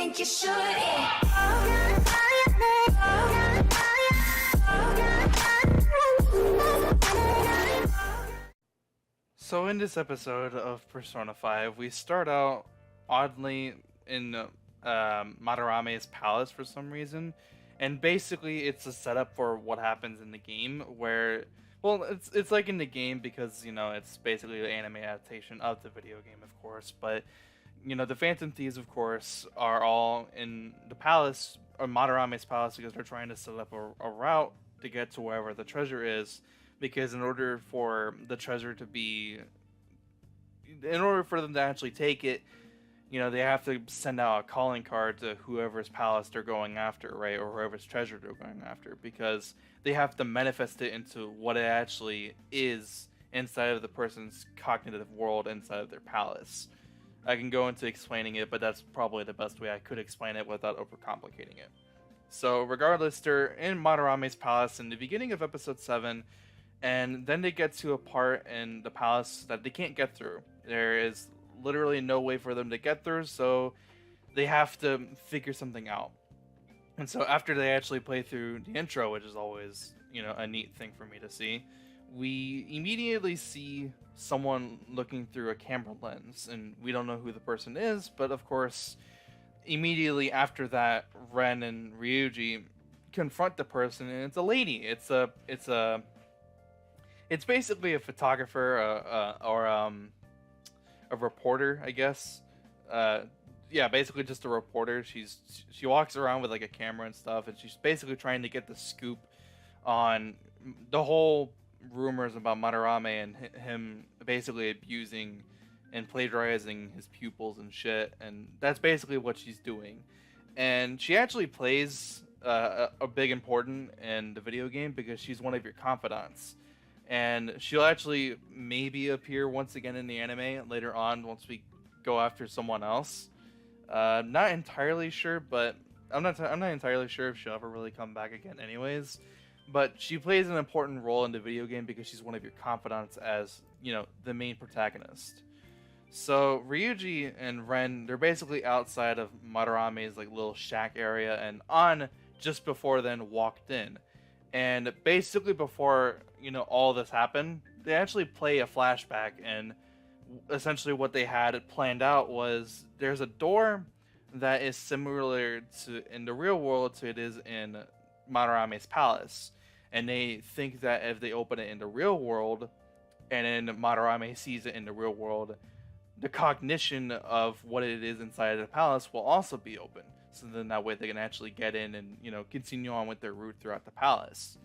think you should. Yeah. So in this episode of Persona 5, we start out oddly in Madarame's palace for some reason, and basically it's a setup for what happens in the game. Where, well, it's like in the game because it's basically the anime adaptation of the video game, of course. But the Phantom Thieves, of course, are all in the palace or Madarame's palace because they're trying to set up a route to get to wherever the treasure is, because in order for the treasure to be, in order for them to actually take it, they have to send out a calling card to whoever's palace they're going after, right? Or whoever's treasure they're going after, because they have to manifest it into what it actually is inside of the person's cognitive world inside of their palace. I can go into explaining it, but that's probably the best way I could explain it without overcomplicating it. So regardless, they're in Madarame's palace in the beginning of episode 7, and then they get to a part in the palace that they can't get through. There is literally no way for them to get through, so they have to figure something out. And so after they actually play through the intro, which is always, a neat thing for me to see, we immediately see someone looking through a camera lens, and we don't know who the person is, but of course, immediately after that, Ren and Ryuji confront the person, and it's a lady. It's basically a photographer, or a reporter, I guess. Yeah, basically just a reporter. She walks around with like a camera and stuff, and she's basically trying to get the scoop on the whole rumors about Madarame and him basically abusing and plagiarizing his pupils and shit. And that's basically what she's doing. And she actually plays a big important in the video game because she's one of your confidants. And she'll actually maybe appear once again in the anime later on once we go after someone else. Not entirely sure, but I'm not entirely sure if she'll ever really come back again anyways. But she plays an important role in the video game because she's one of your confidants as, the main protagonist. So Ryuji and Ren, they're basically outside of Madarame's like little shack area, and An just before then walked in. And basically before, all this happened, they actually play a flashback, and essentially what they had planned out was there's a door that is similar to in the real world to it is in Madarame's palace. And they think that if they open it in the real world, and then Madarame sees it in the real world, the cognition of what it is inside of the palace will also be open. So then that way they can actually get in and continue on with their route throughout the palace.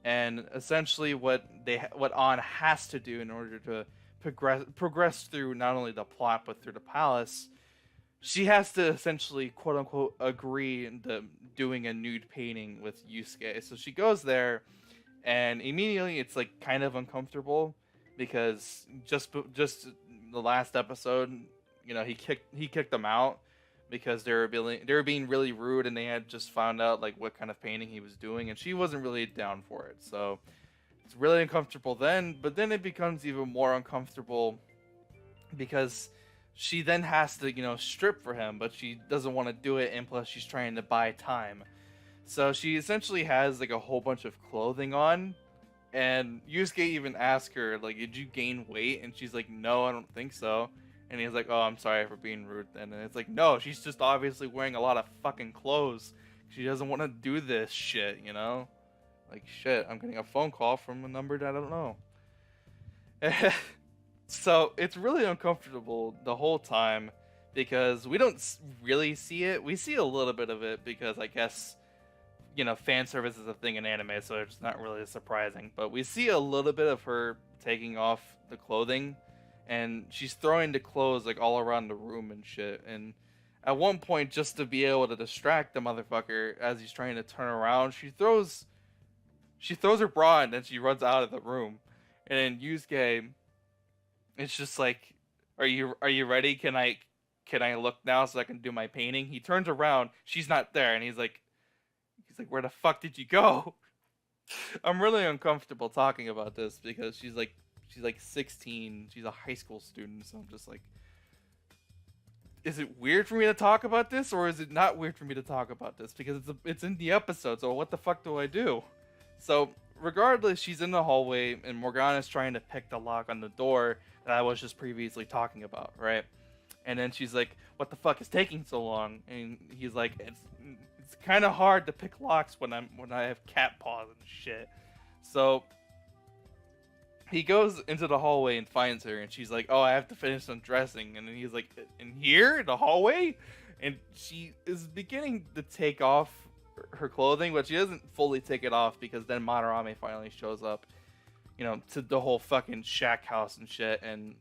And essentially what An has to do in order to progress through not only the plot but through the palace, she has to essentially quote unquote agree to doing a nude painting with Yusuke. So she goes there, and immediately it's like kind of uncomfortable because just the last episode, he kicked them out because they were being really rude, and they had just found out like what kind of painting he was doing, and she wasn't really down for it. So it's really uncomfortable then, but then it becomes even more uncomfortable because she then has to, strip for him, but she doesn't want to do it, and plus she's trying to buy time. So she essentially has like a whole bunch of clothing on, and Yusuke even asks her, like, did you gain weight? And she's like, no, I don't think so. And he's like, oh, I'm sorry for being rude then. And it's like, no, she's just obviously wearing a lot of fucking clothes. She doesn't want to do this shit, Like, shit, I'm getting a phone call from a number that I don't know. So it's really uncomfortable the whole time because we don't really see it. We see a little bit of it because I guess, fan service is a thing in anime, so it's not really surprising. But we see a little bit of her taking off the clothing, and she's throwing the clothes like all around the room and shit. And at one point, just to be able to distract the motherfucker as he's trying to turn around, she throws her bra and then she runs out of the room. And then Yusuke, it's just like, are you ready? Can I look now so I can do my painting? He turns around, she's not there, and he's like, where the fuck did you go? I'm really uncomfortable talking about this because she's like 16. She's a high school student, so I'm just like, is it weird for me to talk about this, or is it not weird for me to talk about this? Because it's in the episode, so what the fuck do I do? So, regardless, she's in the hallway, and Morgana's trying to pick the lock on the door that I was just previously talking about, right? And then she's like, "What the fuck is taking so long?" And he's like, "It's kind of hard to pick locks when I have cat paws and shit." So he goes into the hallway and finds her, and she's like, "Oh, I have to finish undressing." And then he's like, "In here, in the hallway?" And she is beginning to take off her clothing, but she doesn't fully take it off because then Madarame finally shows up, to the whole fucking shack house and shit. And,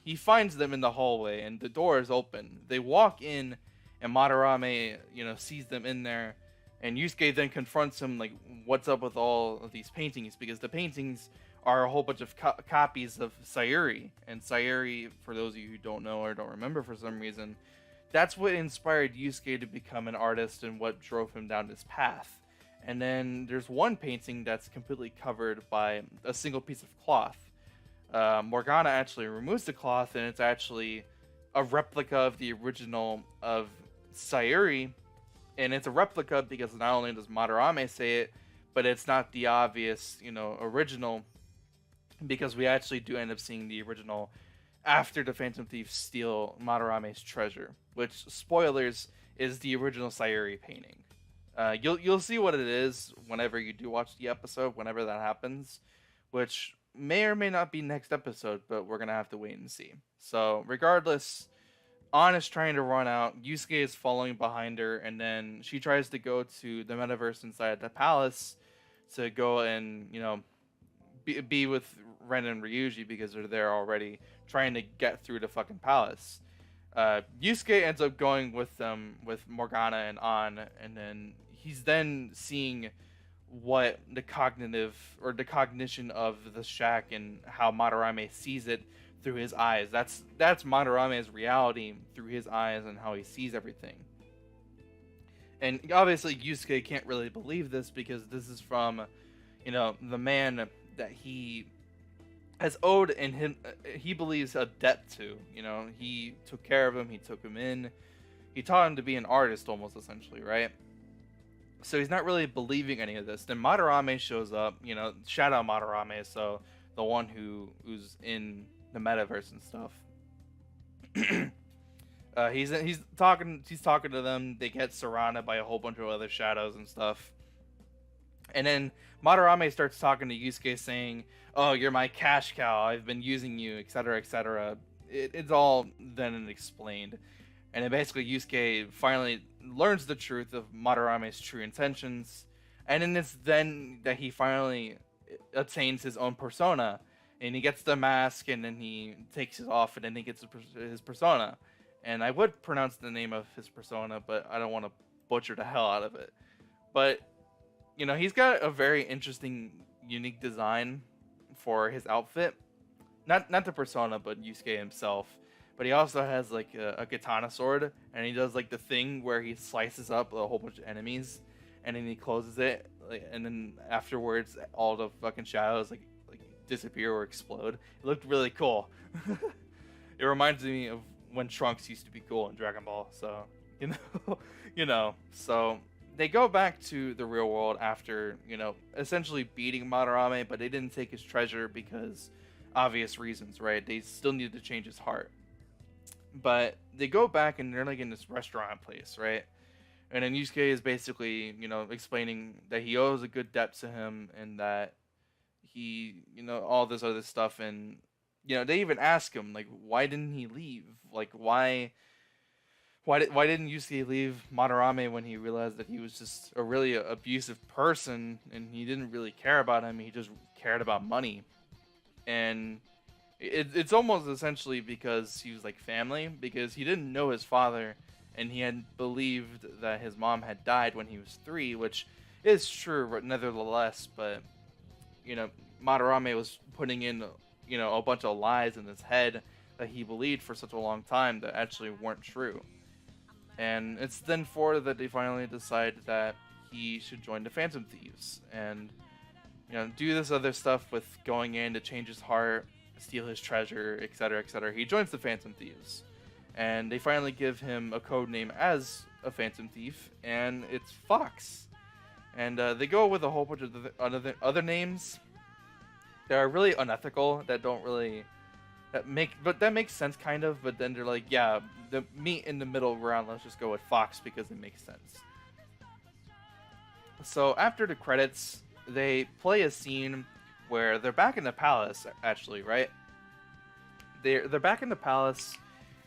he finds them in the hallway, and the door is open. They walk in, and Madarame, sees them in there. And Yusuke then confronts him, like, what's up with all of these paintings? Because the paintings are a whole bunch of copies of Sayuri. And Sayuri, for those of you who don't know or don't remember for some reason, that's what inspired Yusuke to become an artist and what drove him down this path. And then there's one painting that's completely covered by a single piece of cloth. Morgana actually removes the cloth, and it's actually a replica of the original of Sayuri. And it's a replica because not only does Madarame say it, but it's not the obvious, original, because we actually do end up seeing the original after the Phantom Thieves steal Madarame's treasure, which, spoilers, is the original Sayuri painting. You'll see what it is whenever you do watch the episode, whenever that happens, which may or may not be next episode, but we're gonna have to wait and see. So regardless, An is trying to run out. Yusuke is following behind her, and then she tries to go to the metaverse inside the palace to go and be with Ren and Ryuji because they're there already, trying to get through the fucking palace. Yusuke ends up going with them, with Morgana and An, and then he's then seeing what the cognition of the shack and how Madarame sees it through his eyes. That's Madarame's reality through his eyes and how he sees everything. And obviously Yusuke can't really believe this because this is from, the man that he has owed and him, he believes, a debt to. He took care of him, he took him in, he taught him to be an artist almost, essentially, right? So he's not really believing any of this. Then Madarame shows up, shout out Madarame, so the one who's in the metaverse and stuff. He's talking to them. They get surrounded by a whole bunch of other shadows and stuff. And then Madarame starts talking to Yusuke, saying, "Oh, you're my cash cow. I've been using you, etc., etc." It's all then explained. And then basically Yusuke finally learns the truth of Madarame's true intentions. And then it's then that he finally attains his own persona. And he gets the mask, and then he takes it off, and then he gets his persona. And I would pronounce the name of his persona, but I don't want to butcher the hell out of it. But he's got a very interesting, unique design for his outfit. Not the persona, but Yusuke himself. But he also has like a katana sword, and he does like the thing where he slices up a whole bunch of enemies, and then he closes it, and then afterwards all the fucking shadows like disappear or explode. It looked really cool. It reminds me of when Trunks used to be cool in Dragon Ball. So So they go back to the real world after essentially beating Madarame, but they didn't take his treasure because obvious reasons, right? They still needed to change his heart. But they go back and they're like in this restaurant place, right? And then Yusuke is basically, explaining that he owes a good debt to him, and that he, all this other stuff. And, they even ask him, like, why didn't he leave? Like, why didn't Yusuke leave Madarame when he realized that he was just a really abusive person, and he didn't really care about him, he just cared about money. And it's almost essentially because he was like family, because he didn't know his father, and he had believed that his mom had died when he was 3, which is true, but nevertheless. But Madarame was putting in a bunch of lies in his head that he believed for such a long time that actually weren't true. And it's then that they finally decide that he should join the Phantom Thieves and do this other stuff with going in to change his heart, steal his treasure, etc., etc. He joins the Phantom Thieves, and they finally give him a code name as a Phantom Thief, and it's Fox. And they go with a whole bunch of other names that are really unethical, that don't really that makes sense kind of. But then they're like, yeah, the meet in the middle ground. Let's just go with Fox because it makes sense. So after the credits, they play a scene where they're back in the palace. Actually, right? They're back in the palace,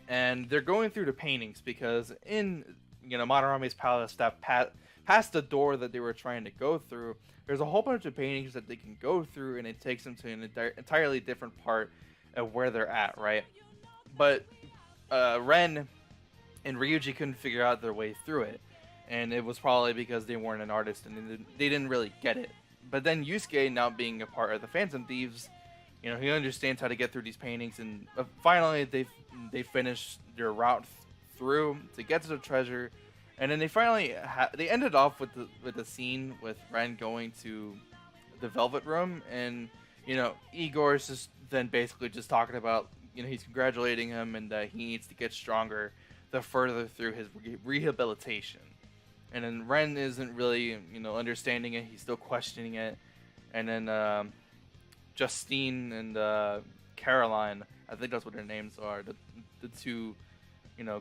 and they're going through the paintings because in Madarame's palace, that past the door that they were trying to go through, there's a whole bunch of paintings that they can go through, and it takes them to an entirely different part of where they're at, right? But Ren and Ryuji couldn't figure out their way through it, and it was probably because they weren't an artist and they didn't really get it. But then Yusuke, now being a part of the Phantom Thieves, he understands how to get through these paintings, and finally they finish their route through to get to the treasure, and then they finally they ended off with the scene with Ren going to the Velvet Room, and Igor is just then basically just talking about he's congratulating him and that he needs to get stronger the further through his rehabilitation, and then Ren isn't really understanding it. He's still questioning it, and then Justine and Caroline, I think that's what their names are, the two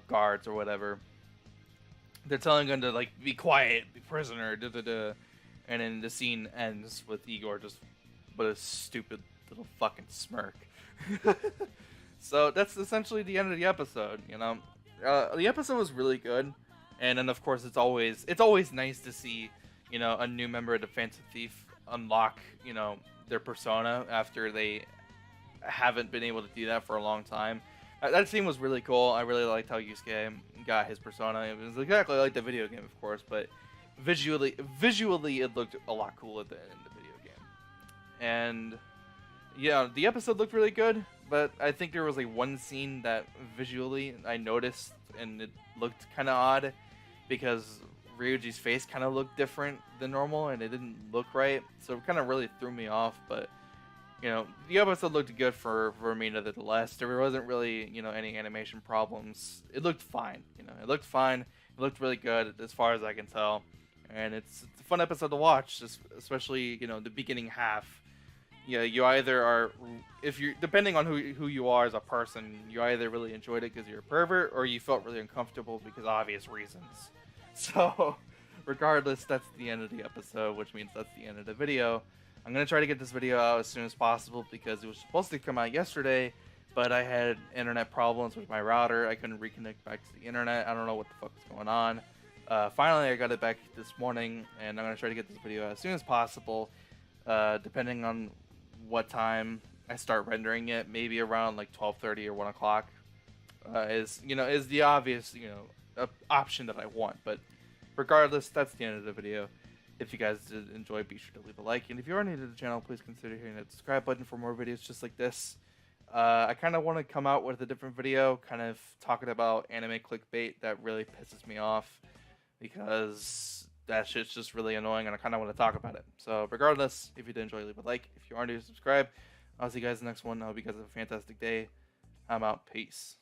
guards or whatever. They're telling him to like be quiet, be prisoner, and then the scene ends with Igor just with a stupid little fucking smirk. So that's essentially the end of the episode. The episode was really good, and then of course it's always nice to see a new member of the Phantom Thief unlock their persona after they haven't been able to do that for a long time. That scene was really cool. I really liked how Yusuke got his persona. It was exactly like the video game, of course, but visually it looked a lot cooler than in the video game. And yeah, the episode looked really good, but I think there was like one scene that visually I noticed and it looked kind of odd because Ryuji's face kind of looked different than normal and it didn't look right, so it kind of really threw me off. But the episode looked good for me nonetheless. There wasn't really any animation problems. It looked fine. It looked fine. It looked really good as far as I can tell, and it's a fun episode to watch, especially the beginning half. Yeah, you either are, if you depending on who you are as a person, you either really enjoyed it because you're a pervert or you felt really uncomfortable because of obvious reasons. So, regardless, that's the end of the episode, which means that's the end of the video. I'm going to try to get this video out as soon as possible because it was supposed to come out yesterday, but I had internet problems with my router. I couldn't reconnect back to the internet. I don't know what the fuck is going on. Finally, I got it back this morning, and I'm going to try to get this video out as soon as possible, depending on what time I start rendering it. Maybe around like 12:30 or 1 o'clock is the obvious option that I want. But regardless, that's the end of the video. If you guys did enjoy, be sure to leave a like, and if you are new to the channel, please consider hitting that subscribe button for more videos just like this. I kind of want to come out with a different video, kind of talking about anime clickbait that really pisses me off, because that shit's just really annoying, and I kind of want to talk about it. So regardless, if you did enjoy, leave a like. If you are new, subscribe. I'll see you guys in the next one. I hope you guys have a fantastic day. I'm out. Peace.